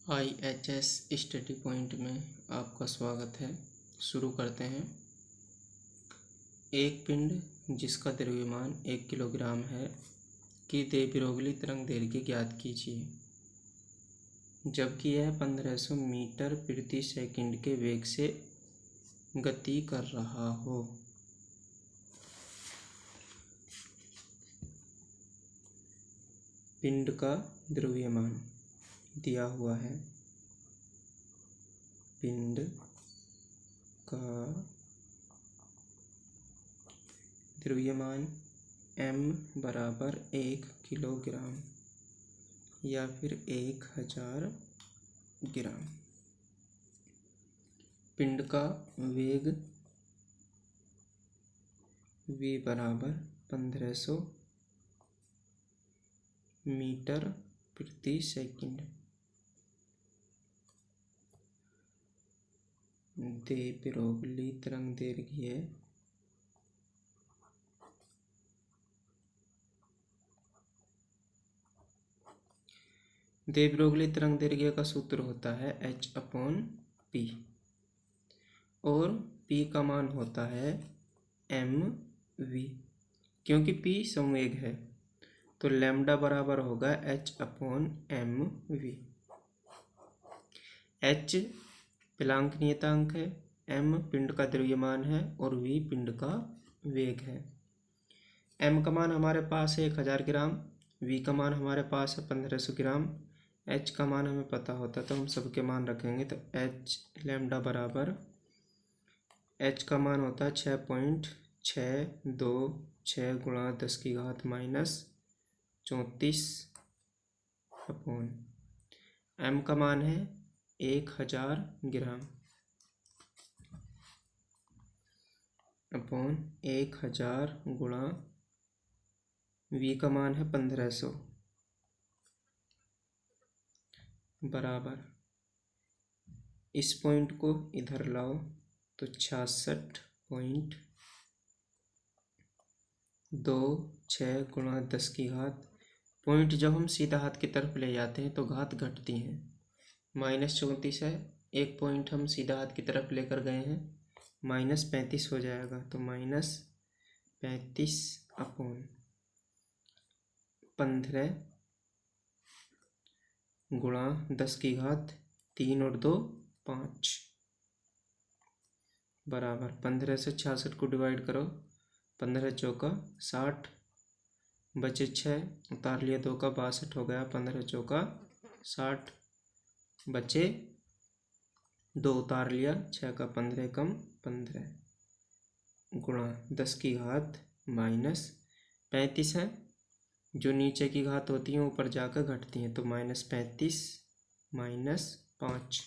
IHS study point में आपका स्वागत है। शुरू करते हैं। एक पिंड जिसका द्रव्यमान 1 किलोग्राम है की दे ब्रोगली तरंग दैर्घ्य ज्ञात कीजिए, जबकि यह 1500 मीटर प्रति सेकंड के वेग से गति कर रहा हो। पिंड का द्रव्यमान दिया हुआ है। पिंड का द्रव्यमान m बराबर 1 किलोग्राम या फिर 1000 ग्राम। पिंड का वेग v बराबर 1500 मीटर प्रति सेकंड। दे ब्रोगली तरंग दैर्घ्य दे ब्रोगली तरंग दैर्घ्य का सूत्र होता है h/p और p का मान होता है mv। क्योंकि p संवेग है तो लैम्डा बराबर होगा h/mv। h प्लांक नियतांक है, m पिंड का द्रव्यमान है और v पिंड का वेग है। m का मान हमारे पास है 1000 ग्राम, v का मान हमारे पास है 1500 ग्राम, h का मान हमें पता होता तो हम सबके मान रखेंगे। तो h लैम्डा बराबर h का मान होता है 6.626 गुणा 10 की घात -34 अपॉन m का मान है 1000 ग्राम अपॉन 1000 गुणा v का मान है 1500 बराबर, इस पॉइंट को इधर लाओ तो 66.26 गुणा 10 की घात। पॉइंट जब हम सीधा हाथ की तरफ ले जाते हैं तो घात घटती हैं। -34 है, एक पॉइंट हम सीधा हाथ की तरफ लेकर गए हैं, -35 हो जाएगा। तो -35 अपॉन 15 गुणा 10 की घात 3 और 2 5 बराबर 15 से 66 को डिवाइड करो, 15 चौका 60 बचे 6 उतार लिया 2 का 62 हो गया, 15 चौका 60 बचे 2 उतार लिया 6 का 15 कम 15 गुणा 10 की घात -35 है। जो नीचे की घात होती हैं ऊपर जाकर घटती हैं तो -35 -5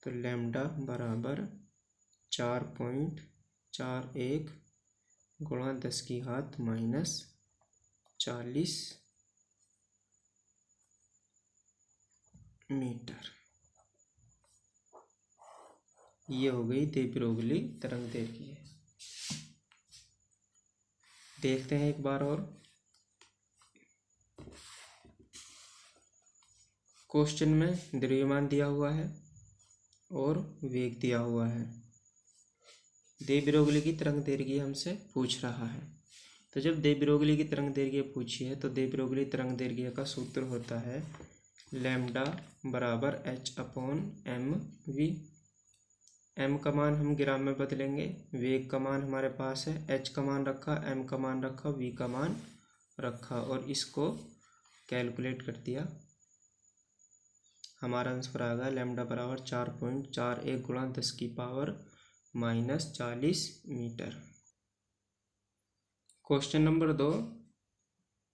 तो लैम्डा बराबर 4.41 गुणा 10 की घात -40 मीटर। ये हो गई दे ब्रोगली तरंग दैर्घ्य। देखते हैं एक बार और। क्वेश्चन में द्रव्यमान दिया हुआ है और वेग दिया हुआ है। दे ब्रोगली की तरंग दैर्घ्य हमसे पूछ रहा है। तो जब दे ब्रोगली की तरंग दैर्घ्य पूछी है तो दे ब्रोगली तरंग दैर्घ्य का सूत्र होता है लैम्डा बराबर h/mv। m का मान हम ग्राम में बदलेंगे, वेग का मान हमारे पास है, h का मान रखा, m का मान रखा, v का मान रखा और इसको कैलकुलेट कर दिया। हमारा आंसर आ गया लैम्डा बराबर 4.41 गुणा 10 की पावर -40 मीटर। Question number 2।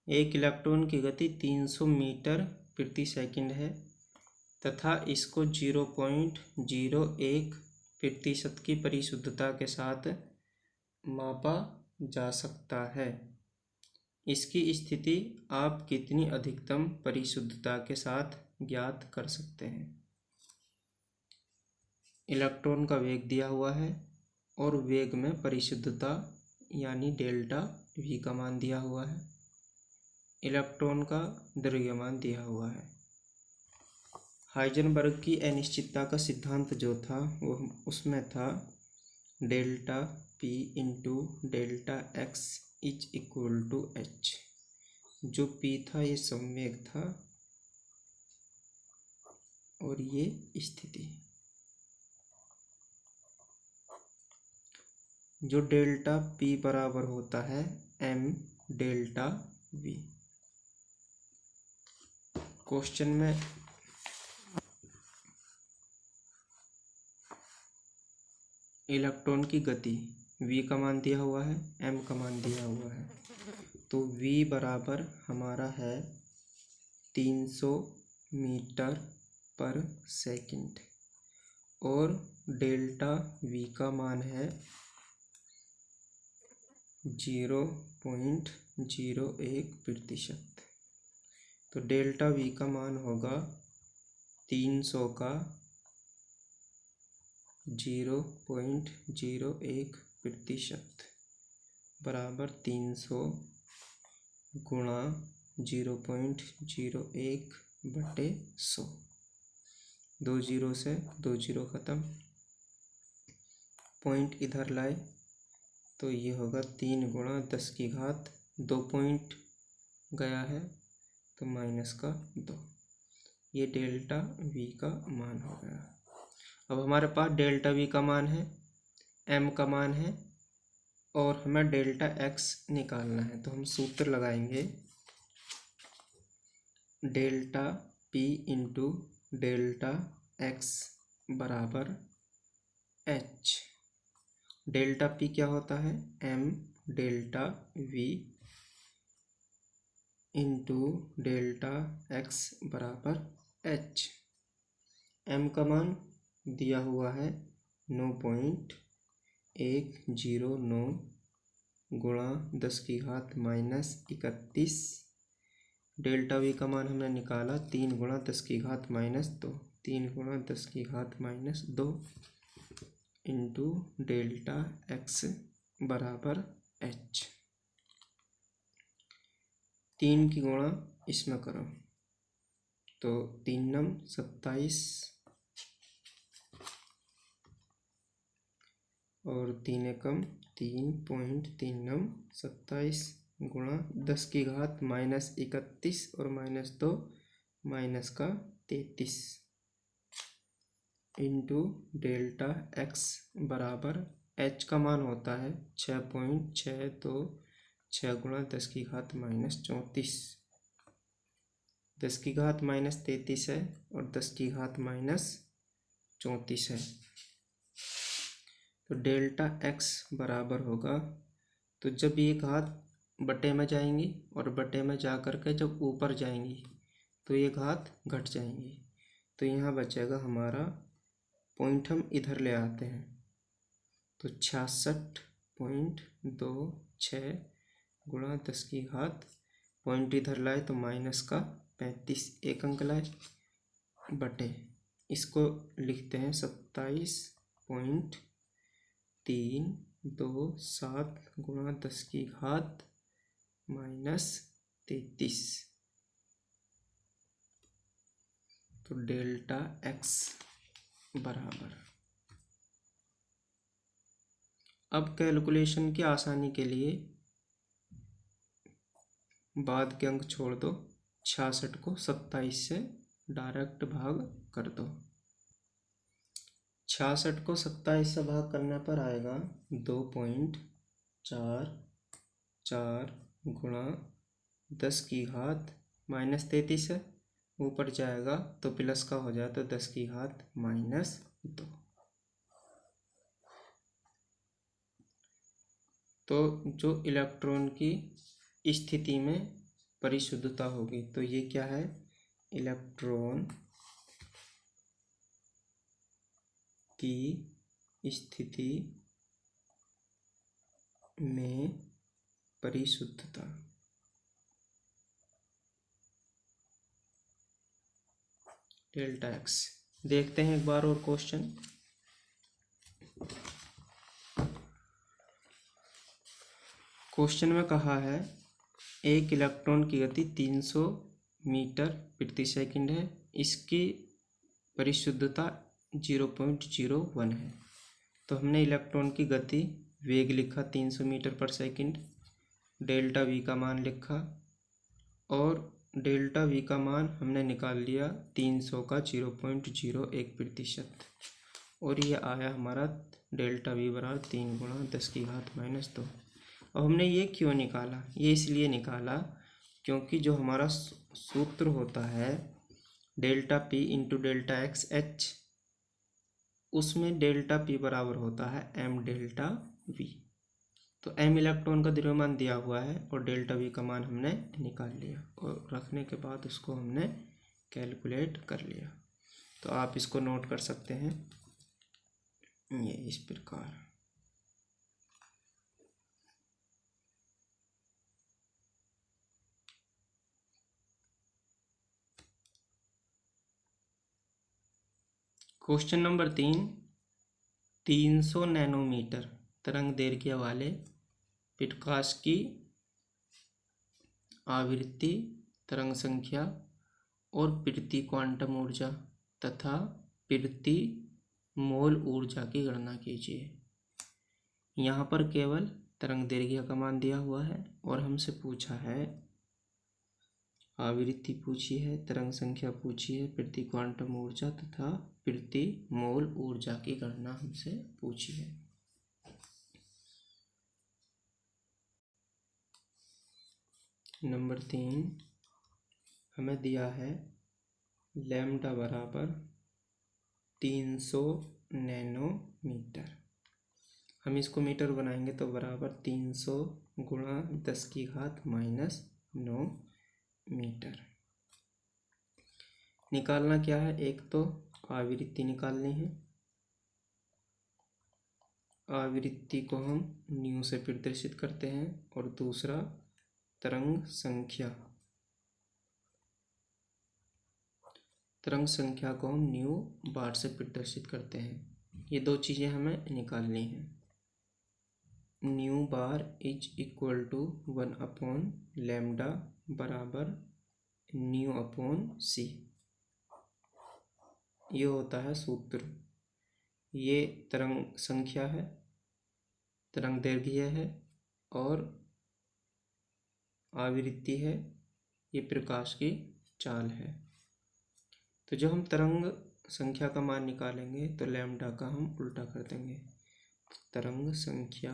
एक इलेक्ट्रॉन की गति 300 मीटर प्रति सेकंड है तथा इसको 0.01% की परिशुद्धता के साथ मापा जा सकता है। इसकी स्थिति आप कितनी अधिकतम परिशुद्धता के साथ ज्ञात कर सकते हैं। इलेक्ट्रॉन का वेग दिया हुआ है और वेग में परिशुद्धता यानी डेल्टा v का मान दिया हुआ है। इलेक्ट्रॉन का द्रव्यमान दिया हुआ है। हाइजेनबर्ग की अनिश्चितता का सिद्धांत जो था वो उसमें था delta p into delta x is equal to h. जो पी था ये संवेग था और ये स्थिति। जो डेल्टा पी बराबर होता है एम डेल्टा वी। क्वेश्चन में इलेक्ट्रॉन की गति v का मान दिया हुआ है, m का मान दिया हुआ है। तो v बराबर हमारा है 300 मीटर पर सेकंड और डेल्टा v का मान है 0.01%। तो डेल्टा v का मान होगा 300 का 0.01% बराबर 300 गुणा 0.01/100। 2 जीरो से 2 जीरो ख़त्म, पॉइंट इधर लाए तो ये होगा 3 गुणा 10 की घात 2 पॉइंट गया है तो -2। ये डेल्टा v का मान हो गया। अब हमारे पास डेल्टा v का मान है, m का मान है और हमें डेल्टा x निकालना है। तो हम सूत्र लगाएंगे delta p into delta x बराबर h। डेल्टा p क्या होता है m delta v into delta x बराबर h। m का मान दिया हुआ है 9.109 गुणा 10 की घात -31। डेल्टा v का मान हमने निकाला 3 गुणा 10 की घात -2, 3 गुणा 10 की घात -2 इंटू डेल्टा x बराबर h। 3 की गुणा इसमें करो तो 3 नम 27 और 3 एकम 3.3 नम 27 गुणा 10 की घात -31 और -2 -33 इंटू डेल्टा x बराबर h का मान होता है 6.626 गुणा 10 की घात -34। 10 की घात -33 है और 10 की घात -34 है। तो डेल्टा x बराबर होगा, तो जब ये घात बटे में जाएंगी और बटे में जा कर के जब ऊपर जाएंगी तो ये घात घट जाएंगी। तो यहाँ बचेगा हमारा पॉइंट हम इधर ले आते हैं तो 66.26 गुणा 10 की घात पॉइंट इधर लाए तो -35 एक अंक लाए बटे इसको लिखते हैं 27.327 गुणा 10 की घात -33। तो डेल्टा x बराबर, अब कैलकुलेशन की आसानी के लिए बाद के अंक छोड़ दो, 66 को 27 से डायरेक्ट भाग कर दो। 66 को 27 से भाग करने पर आएगा 2.44 गुणा 10 की घात -33 है, ऊपर जाएगा तो प्लस का हो जाए तो 10 की घात -2। तो जो इलेक्ट्रॉन की स्थिति में परिशुद्धता होगी तो ये क्या है, इलेक्ट्रॉन की स्थिति में परिशुद्धता। डेल्टा x देखते हैं एक बार और क्वेश्चन। क्वेश्चन में कहा है एक इलेक्ट्रॉन की गति 300 मीटर प्रति सेकंड है, इसकी परिशुद्धता 0.01 है। तो हमने इलेक्ट्रॉन की गति वेग लिखा 300 मीटर पर सेकंड, डेल्टा वी का मान लिखा और डेल्टा वी का मान हमने निकाल लिया 300 का 0.01%, और ये आया हमारा डेल्टा वी बराबर 3 गुणा 10⁻²। अब हमने ये क्यों निकाला? ये इसलिए निकाला क्योंकि जो हमारा सूत्र होता है delta p into delta x H, उसमें डेल्टा पी बराबर होता है एम डेल्टा वी। तो एम इलेक्ट्रॉन का द्रव्यमान दिया हुआ है और डेल्टा वी का मान हमने निकाल लिया और रखने के बाद उसको हमने कैलकुलेट कर लिया। तो आप इसको नोट कर सकते हैं ये इस प्रकार। क्वेश्चन नंबर 300 नैनोमीटर तरंग दैर्घ्य वाले प्रकाश की आवृत्ति, तरंग संख्या और प्रति क्वांटम ऊर्जा तथा प्रति मोल ऊर्जा की गणना कीजिए। यहाँ पर केवल तरंग दैर्घ्य का मान दिया हुआ है और हमसे पूछा है, आवृत्ति पूछी है, तरंग संख्या पूछी है, प्रति क्वांटम ऊर्जा तथा प्रति मोल ऊर्जा की गणना हमसे पूछी है। नंबर 3 हमें दिया है लैम्डा बराबर 300 नैनोमीटर। हम इसको मीटर बनाएंगे तो बराबर 300 गुणा 10⁻⁹ मीटर। निकालना क्या है? एक तो आवृत्ति निकालनी है, आवृत्ति को हम न्यू से प्रदर्शित करते हैं, और दूसरा तरंग संख्या, तरंग संख्या को हम न्यू बार से प्रदर्शित करते हैं। ये दो चीज़ें हमें निकालनी है। Nu bar is equal to 1/λ बराबर न्यू अपॉन सी, ये होता है सूत्र। ये तरंग संख्या है, तरंग दैर्घ्य है और आवृत्ति है, ये प्रकाश की चाल है। तो जब हम तरंग संख्या का मान निकालेंगे तो लैम्डा का हम उल्टा कर देंगे। तरंग संख्या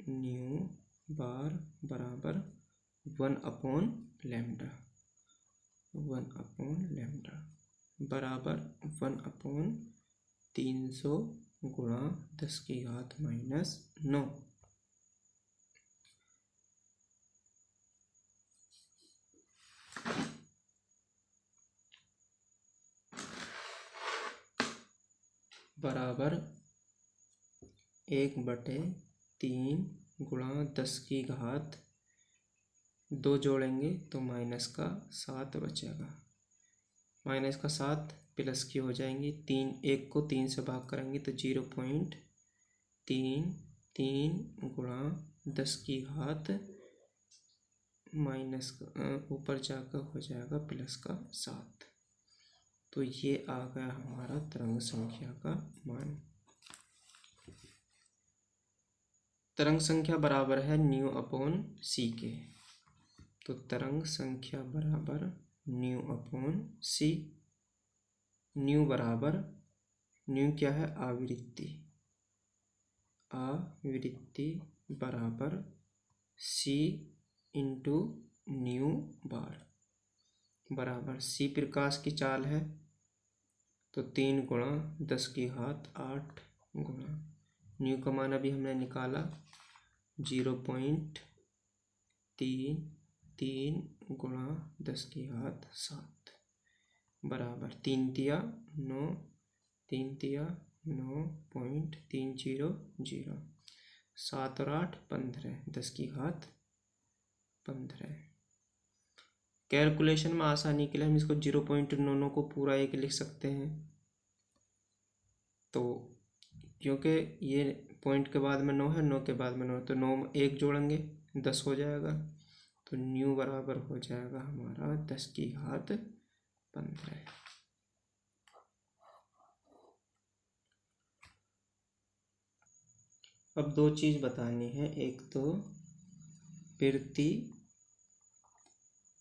न्यू बार बराबर 1/λ, 1/λ बराबर 1/300 गुणा 10⁻⁹ बराबर 1/3 गुणा 10⁻², जोड़ेंगे तो -7 बचेगा। -7 प्लस की हो जाएंगी, 1 को 3 से भाग करेंगे तो 0.33 गुणा 10⁻, ऊपर जाकर हो जाएगा +7। तो ये आ गया हमारा तरंग संख्या का मान। तरंग संख्या बराबर है न्यू अपॉन सी के, तो तरंग संख्या बराबर न्यू अपॉन सी। न्यू बराबर, न्यू क्या है? आवृत्ति, आवृत्ति बराबर सी इंटू न्यू बार बराबर सी प्रकाश की चाल है तो 3 गुणा 10⁸ गुणा न्यू का मान अभी हमने निकाला 0.33 गुणा 10⁻7 बराबर 3 तिया 9, 3 तिया 9.300, 7 और 8 15, 10⁻15। कैलकुलेशन में आसानी के लिए हम इसको 0.99 को पूरा 1 लिख सकते हैं। तो क्योंकि ये पॉइंट के बाद में 9 है, 9 के बाद में 9 है, तो 9 1 जोड़ेंगे 10 हो जाएगा। तो न्यू बराबर हो जाएगा हमारा 10⁻15। अब दो चीज़ बतानी है, एक तो प्रति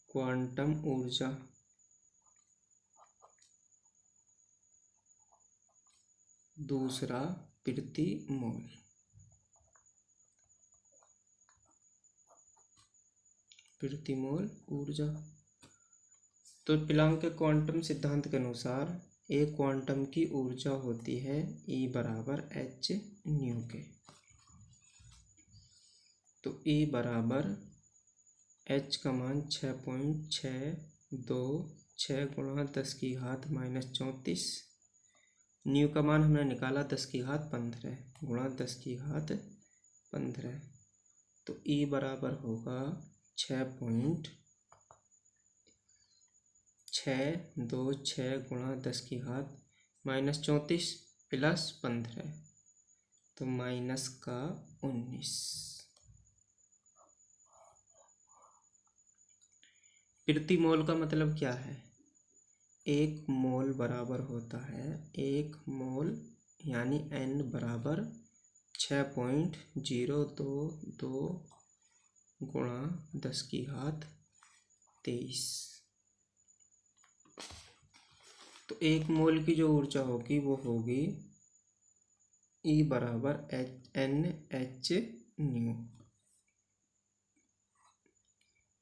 क्वांटम ऊर्जा, दूसरा प्रति मोल। प्रति मोल ऊर्जा। तो प्लैंक के क्वांटम सिद्धांत के अनुसार एक क्वांटम की ऊर्जा होती है E बराबर h न्यू के। तो E बराबर h का मान 6.626 गुणा 10⁻−34। न्यू का मान हमने निकाला 10⁻15 गुणा 10⁻15। तो E बराबर होगा 6.626 गुणा 10⁻−34 प्लस 15, तो माइनस का 19। प्रति मोल का मतलब क्या है? एक मोल बराबर होता है, एक मोल यानी n बराबर 6.022 गुणा 10⁻23। तो एक मोल की जो ऊर्जा होगी वो होगी E बराबर NH न्यू।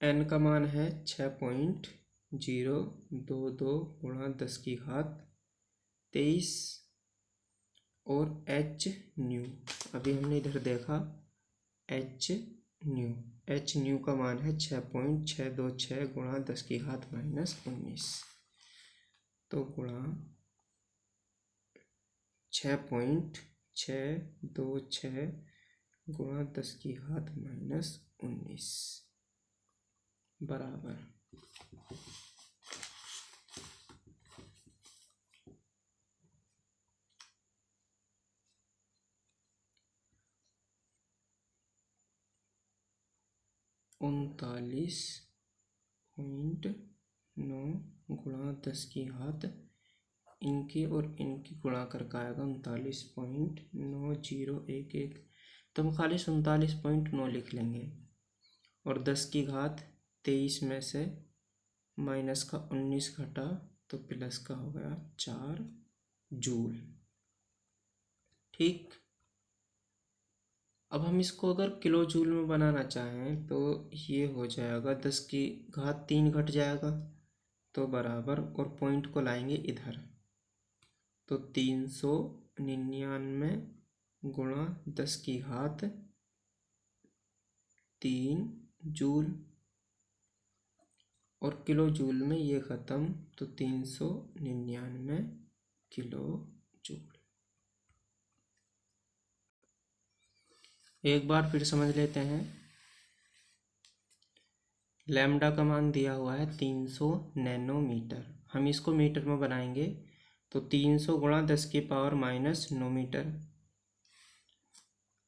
n का मान है 6.022 गुणा 10⁻23 और h न्यू, अभी हमने इधर देखा h न्यू का मान है 6.626 गुणा 10⁻−19, तो गुणा 6.626 गुणा 10⁻−19 बराबर 39.9 गुणा 10⁻, इनकी और इनकी गुणा करके आएगा 39.9011। तो हम खाली 39.9 लिख लेंगे और 10⁻23 में से माइनस का 19 घटा तो प्लस का हो गया 4 जूल। ठीक। अब हम इसको अगर किलो जूल में बनाना चाहें तो ये हो जाएगा 10⁻3 घट जाएगा तो बराबर, और पॉइंट को लाएंगे इधर, तो 399 गुणा 10⁻3 जूल, और किलो जूल में ये ख़त्म, तो 399 किलो जूल। एक बार फिर समझ लेते हैं। लैम्डा का मान दिया हुआ है 300 नैनोमीटर, हम इसको मीटर में बनाएंगे तो 300 गुणा 10⁻⁻9 मीटर।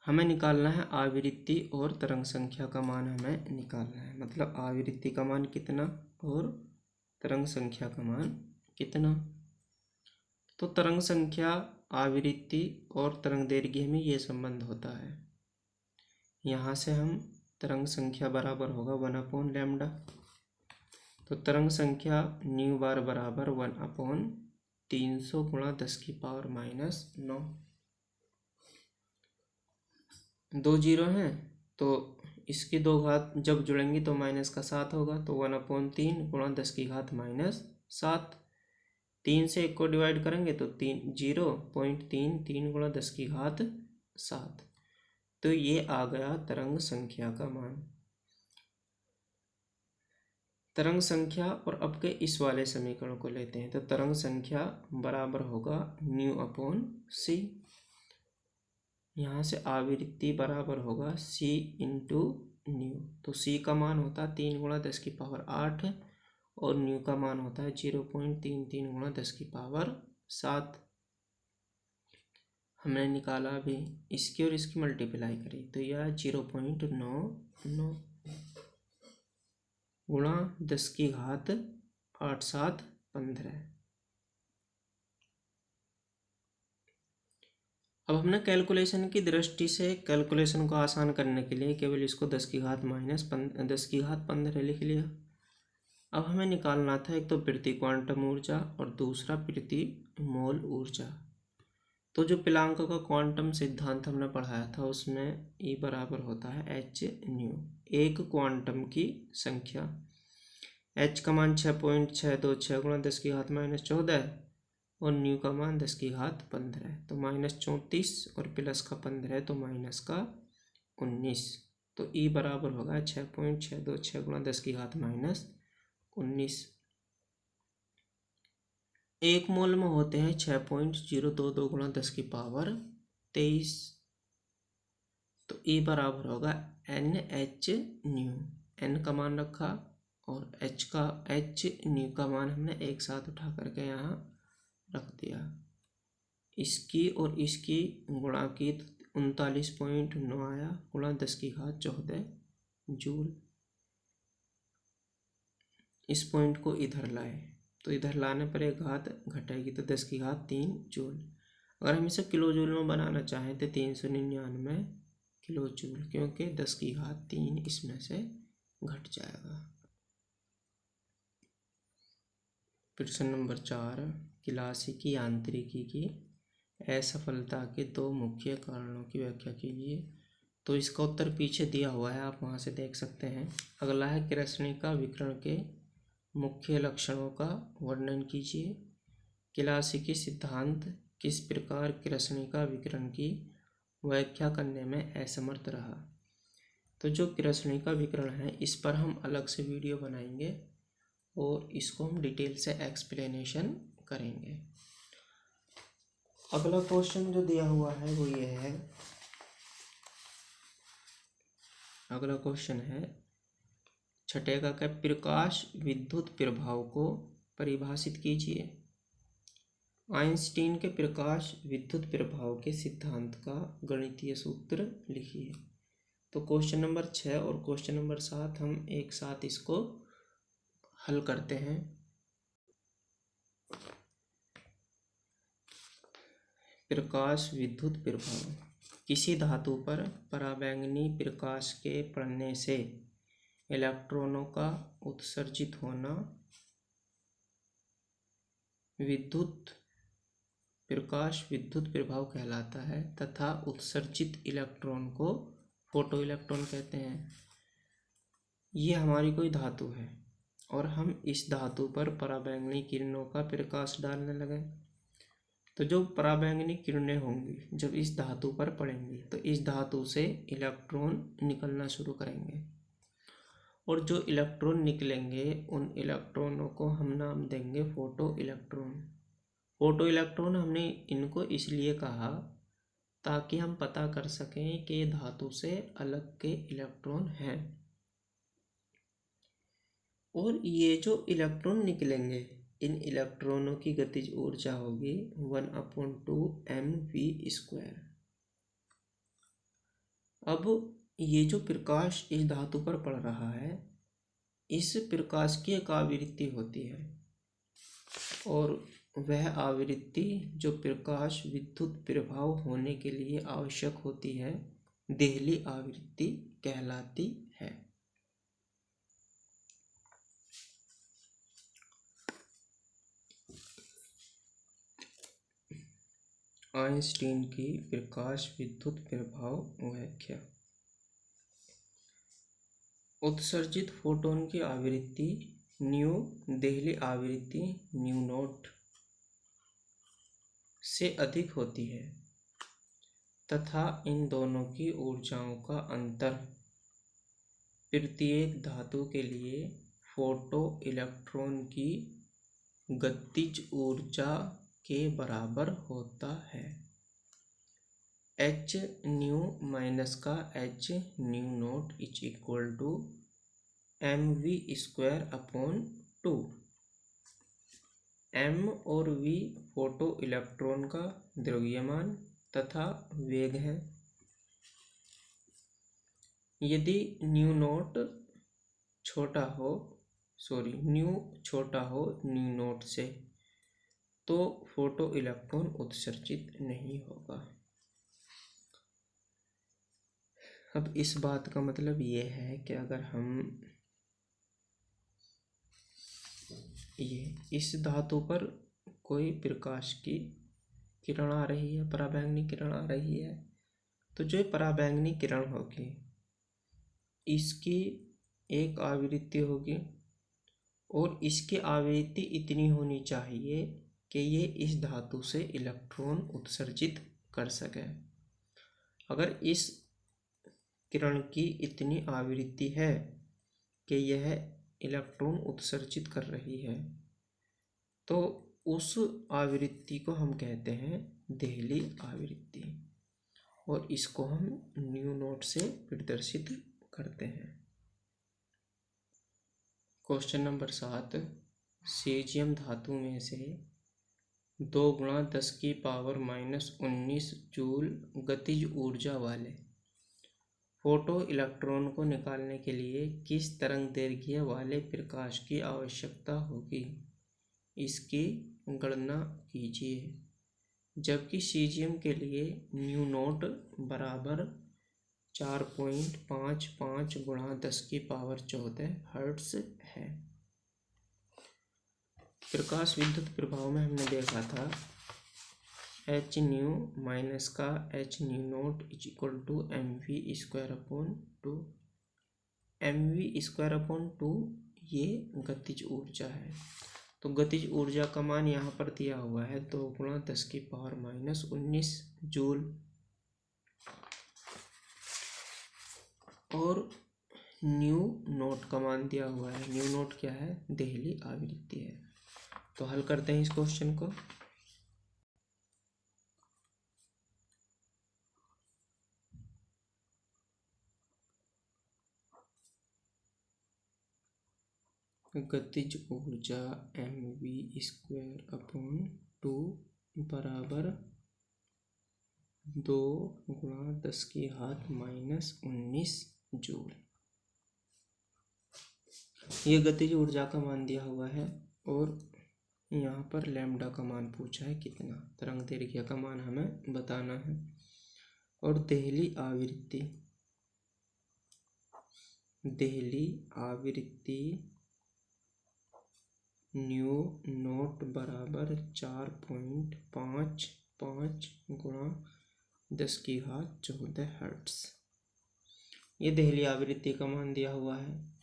हमें निकालना है आवृत्ति और तरंग संख्या का मान हमें निकालना है, मतलब आवृत्ति का मान कितना और तरंग संख्या का मान कितना। तो तरंग संख्या, आवृत्ति और तरंग दैर्घ्य में ये संबंध होता है। यहाँ से हम तरंग संख्या बराबर होगा 1/λ, तो तरंग संख्या न्यू बार बराबर 1/300 गुणा 10⁻⁻9। 2 जीरो हैं तो इसकी 2 घात जब जुड़ेंगी तो माइनस का 7 होगा, तो 1/3 गुणा 10⁻⁻7। 3 से 1 को डिवाइड करेंगे तो 0.33 गुणा 10⁻7। तो ये आ गया तरंग संख्या का मान। तरंग संख्या, और अब के इस वाले समीकरण को लेते हैं, तो तरंग संख्या बराबर होगा μ/c। यहाँ से आवृत्ति बराबर होगा c इंटू न्यू, तो c का मान होता है 3 गुणा 10⁸ और न्यू का मान होता है 0.33 गुणा 10⁻7। हमने निकाला अभी, इसकी और इसकी मल्टीप्लाई करी तो यह 0.99। गुणा 10 की घात 8 7 15। अब हमने कैलकुलेशन की दृष्टि से कैलकुलेशन को आसान करने के लिए केवल इसको 10 की घात माइनस 10 की घात 15 लिख लिया। अब हमें निकालना था एक तो प्रति क्वांटम ऊर्जा और दूसरा प्रति मोल ऊर्जा। तो जो प्लांक का क्वांटम सिद्धांत हमने पढ़ाया था उसमें E बराबर होता है h न्यू, एक क्वांटम की संख्या। h का मान 6.626 गुणा 10 की घात माइनस 14 और न्यू का मान 10 की घात 15, तो माइनस 34 और प्लस का 15 तो माइनस का 19। तो E बराबर होगा 6.626 गुणा 10 की घात माइनस 19। एक मोल में होते हैं 6.022 गुणा 10 की पावर 23। तो E बराबर होगा NH न्यू, N का मान रखा और H न्यू का मान हमने एक साथ उठा करके यहाँ रख दिया। इसकी और इसकी गुणा की 39.9 आया गुणा 10 की घात 14 जूल। इस पॉइंट को इधर लाए तो इधर लाने पर एक घात घटेगी तो 10 की घात 3 जूल। अगर हम इसे किलो जूल में बनाना चाहें तो 399 किलो जूल, क्योंकि 10 की घात 3 इसमें से घट जाएगा। प्रश्न नंबर 4, क्लासिकी यांत्रिकी की असफलता के 2 मुख्य कारणों की व्याख्या कीजिए। तो इसका उत्तर पीछे दिया हुआ है, आप वहाँ से देख सकते हैं। अगला है कृष्णिका विकिरण के मुख्य लक्षणों का वर्णन कीजिए। क्लासिकी सिद्धांत किस प्रकार कृष्णिका विकिरण की व्याख्या करने में असमर्थ रहा। तो जो कृष्णिका विकिरण है इस पर हम अलग से वीडियो बनाएंगे और इसको हम डिटेल से एक्सप्लेनेशन करेंगे। अगला क्वेश्चन जो दिया हुआ है वो ये है, अगला क्वेश्चन है छठे का प्रकाश विद्युत प्रभाव को परिभाषित कीजिए। आइंस्टीन के प्रकाश विद्युत प्रभाव के सिद्धांत का गणितीय सूत्र लिखिए। तो क्वेश्चन नंबर 6 और क्वेश्चन नंबर 7 हम एक साथ इसको हल करते हैं। प्रकाश विद्युत प्रभाव, किसी धातु पर पराबैंगनी प्रकाश के पड़ने से इलेक्ट्रॉनों का उत्सर्जित होना प्रकाश विद्युत प्रभाव कहलाता है तथा उत्सर्जित इलेक्ट्रॉन को फोटो इलेक्ट्रॉन कहते हैं। ये हमारी कोई धातु है और हम इस धातु पर पराबैंगनी किरणों का प्रकाश डालने लगे तो जो पराबैंगनी किरणें होंगी जब इस धातु पर पड़ेंगी तो इस धातु से इलेक्ट्रॉन निकलना शुरू करेंगे और जो इलेक्ट्रॉन निकलेंगे उन इलेक्ट्रॉनों को हम नाम देंगे फोटो इलेक्ट्रॉन। फोटो इलेक्ट्रॉन हमने इनको इसलिए कहा ताकि हम पता कर सकें कि धातु से अलग के इलेक्ट्रॉन हैं और ये जो इलेक्ट्रॉन निकलेंगे इन इलेक्ट्रॉनों की गतिज ऊर्जा होगी 1/2 mv²। अब ये जो प्रकाश इस धातु पर पड़ रहा है इस प्रकाश की एक आवृत्ति होती है और वह आवृत्ति जो प्रकाश विद्युत प्रभाव होने के लिए आवश्यक होती है देहली आवृत्ति कहलाती है। आइंस्टीन की प्रकाश विद्युत प्रभाव व्याख्या। उत्सर्जित फोटोन की आवृत्ति न्यू देहली आवृत्ति न्यू नॉट से अधिक होती है तथा इन दोनों की ऊर्जाओं का अंतर प्रत्येक धातु के लिए फोटो इलेक्ट्रॉन की गतिज ऊर्जा के बराबर होता है। एच न्यू माइनस का h nu not is equal to mv²/2। m और v फोटो इलेक्ट्रॉन का द्रव्यमान तथा वेग है। यदि न्यू नॉट छोटा हो न्यू छोटा हो न्यू नोट से, तो फोटो इलेक्ट्रॉन उत्सर्जित नहीं होगा। अब इस बात का मतलब ये है कि अगर हम इस धातु पर कोई प्रकाश की किरण आ रही है, पराबैंगनी किरण आ रही है, तो जो पराबैंगनी किरण होगी इसकी एक आवृत्ति होगी और इसकी आवृत्ति इतनी होनी चाहिए कि ये इस धातु से इलेक्ट्रॉन उत्सर्जित कर सके। अगर इस किरण की इतनी आवृत्ति है कि यह इलेक्ट्रॉन उत्सर्जित कर रही है, तो उस आवृत्ति को हम कहते हैं देहली आवृत्ति, और इसको हम न्यू नोट से प्रदर्शित करते हैं। क्वेश्चन नंबर 7, सीजियम धातु में से 2 × 10⁻⁻19 जूल गतिज ऊर्जा वाले फोटो इलेक्ट्रॉन को निकालने के लिए किस तरंग दैर्घ्य वाले प्रकाश की आवश्यकता होगी, इसकी गणना कीजिए। जबकि सीजियम के लिए न्यू नोट बराबर 4.55 × 10⁻14 हर्ट्ज है। प्रकाश विद्युत प्रभाव में हमने देखा था एच न्यू माइनस का h new note = mv²/2। mv²/2 ये गतिज ऊर्जा है। तो गतिज ऊर्जा का मान यहाँ पर दिया हुआ है 2 × 10⁻⁻19 जूल, और न्यू नोट का मान दिया हुआ है। न्यू नोट क्या है? देहली आवृत्ति है। तो हल करते हैं इस क्वेश्चन को। गतिज ऊर्जा mv²/2 बराबर 2 × 10⁻⁻19 जूल। ये गतिज ऊर्जा का मान दिया हुआ है और यहाँ पर लैम्डा का मान पूछा है कितना, तरंग दैर्घ्य का मान हमें बताना है। और देहली आवृत्ति न्यू नोट बराबर 4.55 × 10⁻14 हर्ट्ज। ये देहली आवृत्ति का मान दिया हुआ है।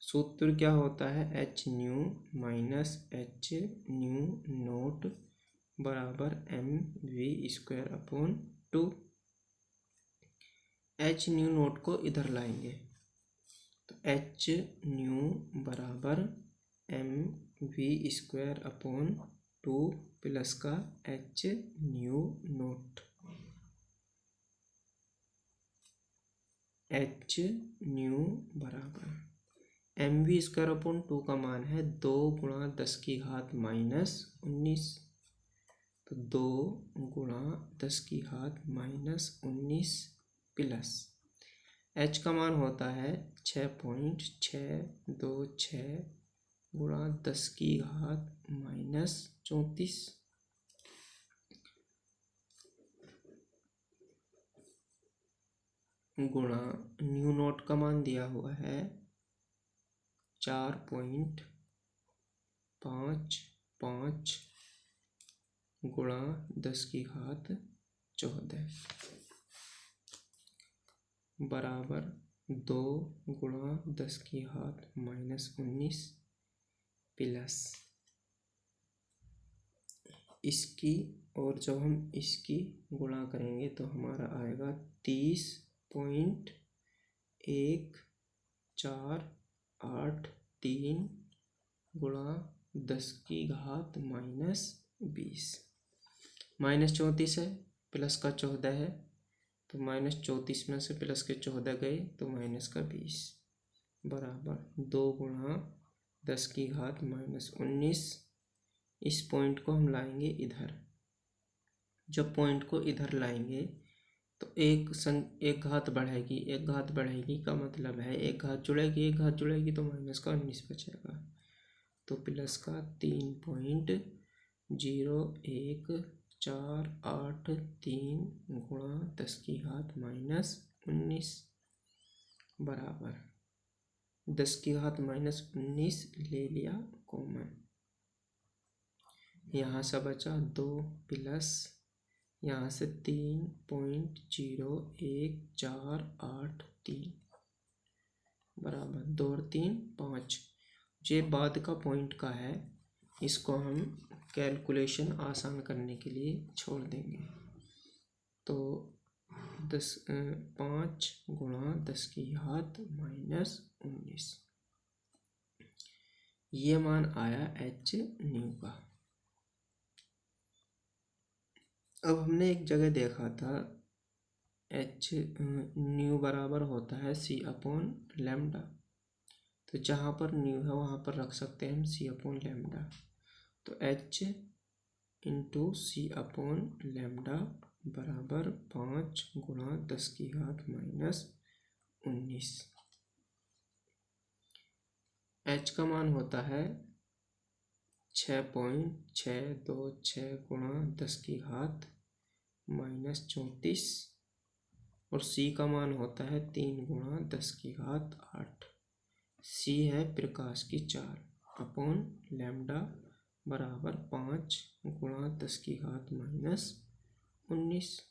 सूत्र क्या होता है? H nu minus H new note बराबर mv²/2। एच न्यू नोट को इधर लाएंगे तो एच न्यू बराबर mv²/2 प्लस का h new note. H new बराबर mv²/2 का मान है 2 × 10⁻⁻19, तो 2 × 10⁻⁻19 प्लस h का मान होता है 6.626 × 10⁻⁻34 गुणा न्यू नोट का मान दिया हुआ है 4.55 × 10⁻14 बराबर 2 × 10⁻⁻19 प्लस इसकी, और जब हम इसकी गुणा करेंगे तो हमारा आएगा 30.1483 × 10⁻⁻20। -34 है, प्लस का 14 है, तो -34 में से प्लस के 14 गए तो माइनस का 20 बराबर 2 × 10⁻⁻19। इस पॉइंट को हम लाएंगे इधर। जब पॉइंट को इधर लाएंगे तो एक घात बढ़ेगी, एक घात बढ़ेगी का मतलब है एक घात जुड़ेगी, एक घात जुड़ेगी तो माइनस का 19 बचेगा। तो प्लस का 3.0143 गुणा 10 की घात माइनस 19 बराबर 10 की घात माइनस 19 ले लिया कॉमन, यहाँ से बचा 2 प्लस यहाँ से 3.0143 बराबर 2 और 3 5। ये बाद का पॉइंट का है, इसको हम कैलकुलेशन आसान करने के लिए छोड़ देंगे। तो 5 गुणा 10 की घात माइनस 19 ये मान आया h न्यू का। अब हमने एक जगह देखा था h न्यू बराबर होता है c/λ, तो जहाँ पर न्यू है वहाँ पर रख सकते हैं हम c/λ। तो h इंटू c/λ बराबर 5 गुणा 10 की घात माइनस 19। h का मान होता है 6.626 गुणा 10 की घात माइनस 34 और c का मान होता है 3 गुणा 10 की घात 8। c है प्रकाश की चाल अपॉन लैम्डा बराबर 5 गुणा 10 की घात माइनस 19।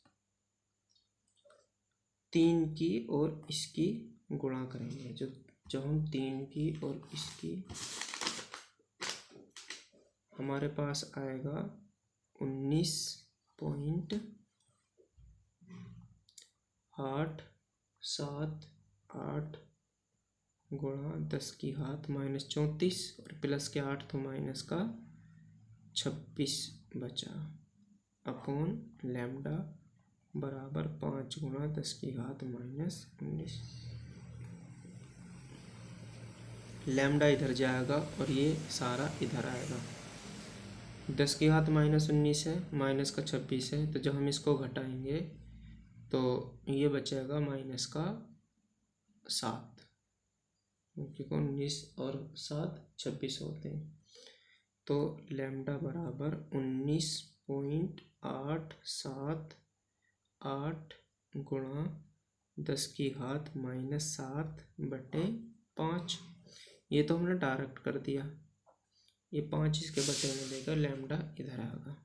3 की और इसकी गुणा करेंगे, जब हम 3 की और इसकी हमारे पास आएगा 19.878 गुणा 10 की घात माइनस 34 और प्लस के 8 तो माइनस का 26 बचा अपॉन लैम्डा बराबर 5 गुणा 10 की घात माइनस 19। लैम्डा इधर जाएगा और ये सारा इधर आएगा। 10 की घात माइनस 19 है, माइनस का 26 है, तो जब हम इसको घटाएंगे तो ये बचेगा माइनस का 7, क्योंकि 19 और 7 26 होते हैं। तो लैम्डा बराबर 19.878 गुणा 10 की घात माइनस 7/5। ये तो हमने डायरेक्ट कर दिया, ये 5 इसके बटे में देगा, लैम्डा इधर आएगा।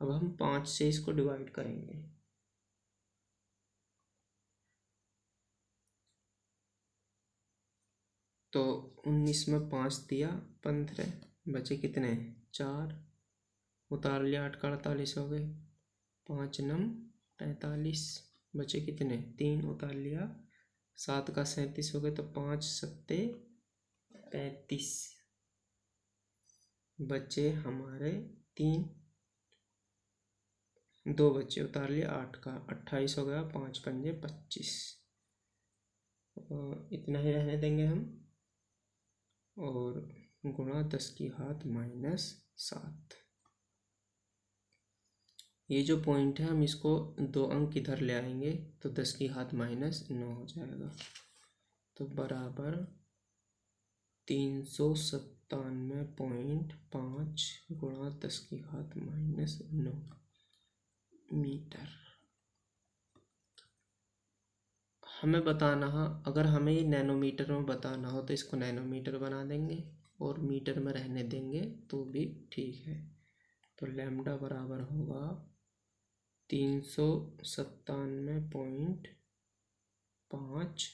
अब हम 5 से इसको डिवाइड करेंगे, तो 19 में 5 दिया 15, बचे कितने 4, उतार लिया 8 का 48 हो गए, 5 9 43, बचे कितने 3, उतार लिया 7 का 37 हो गए, तो 5 7 35, बचे हमारे 3, 2 बच्चे उतार लिया 8 का 28 हो गया, 5 पंजे 25, इतना ही रहने देंगे हम और गुणा 10 की घात माइनस 7। ये जो पॉइंट है हम इसको 2 अंक इधर ले आएंगे तो 10 की घात माइनस 9 हो जाएगा, तो बराबर 397.5 गुणा 10 की घात माइनस 9 मीटर। हमें बताना है, अगर हमें ये नैनोमीटर में बताना हो तो इसको नैनोमीटर बना देंगे और मीटर में रहने देंगे तो भी ठीक है। तो लैम्डा बराबर होगा 397.5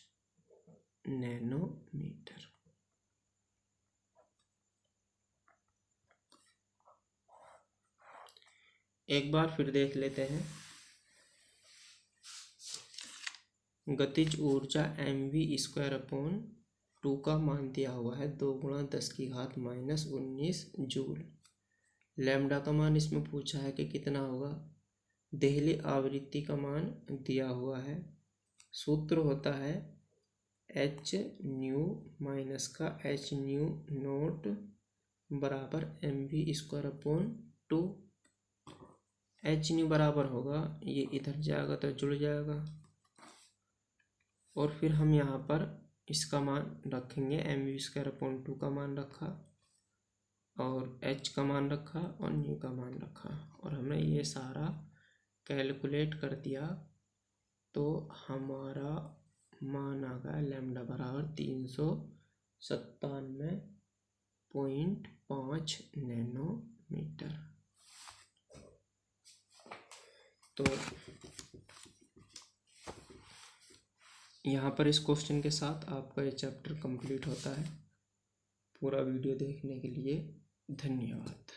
नैनोमीटर। एक बार फिर देख लेते हैं। गतिज ऊर्जा mv²/2 का मान दिया हुआ है 2 गुणा 10 की घात माइनस 19 जूल। लैम्डा का मान इसमें पूछा है कि कितना होगा। देहली आवृत्ति का मान दिया हुआ है। सूत्र होता है h न्यू माइनस का h न्यू नोट बराबर mv²/2। एच न्यू बराबर होगा, ये इधर जाएगा तो जुड़ जाएगा, और फिर हम यहाँ पर इसका मान रखेंगे, mv²/2 का मान रखा, और h का मान रखा, और न्यू का मान रखा, और हमने ये सारा कैलकुलेट कर दिया, तो हमारा मान आ गया लैम्डा बराबर 397.5 नैनोमीटर। तो यहाँ पर इस क्वेश्चन के साथ आपका ये चैप्टर कंप्लीट होता है। पूरा वीडियो देखने के लिए धन्यवाद।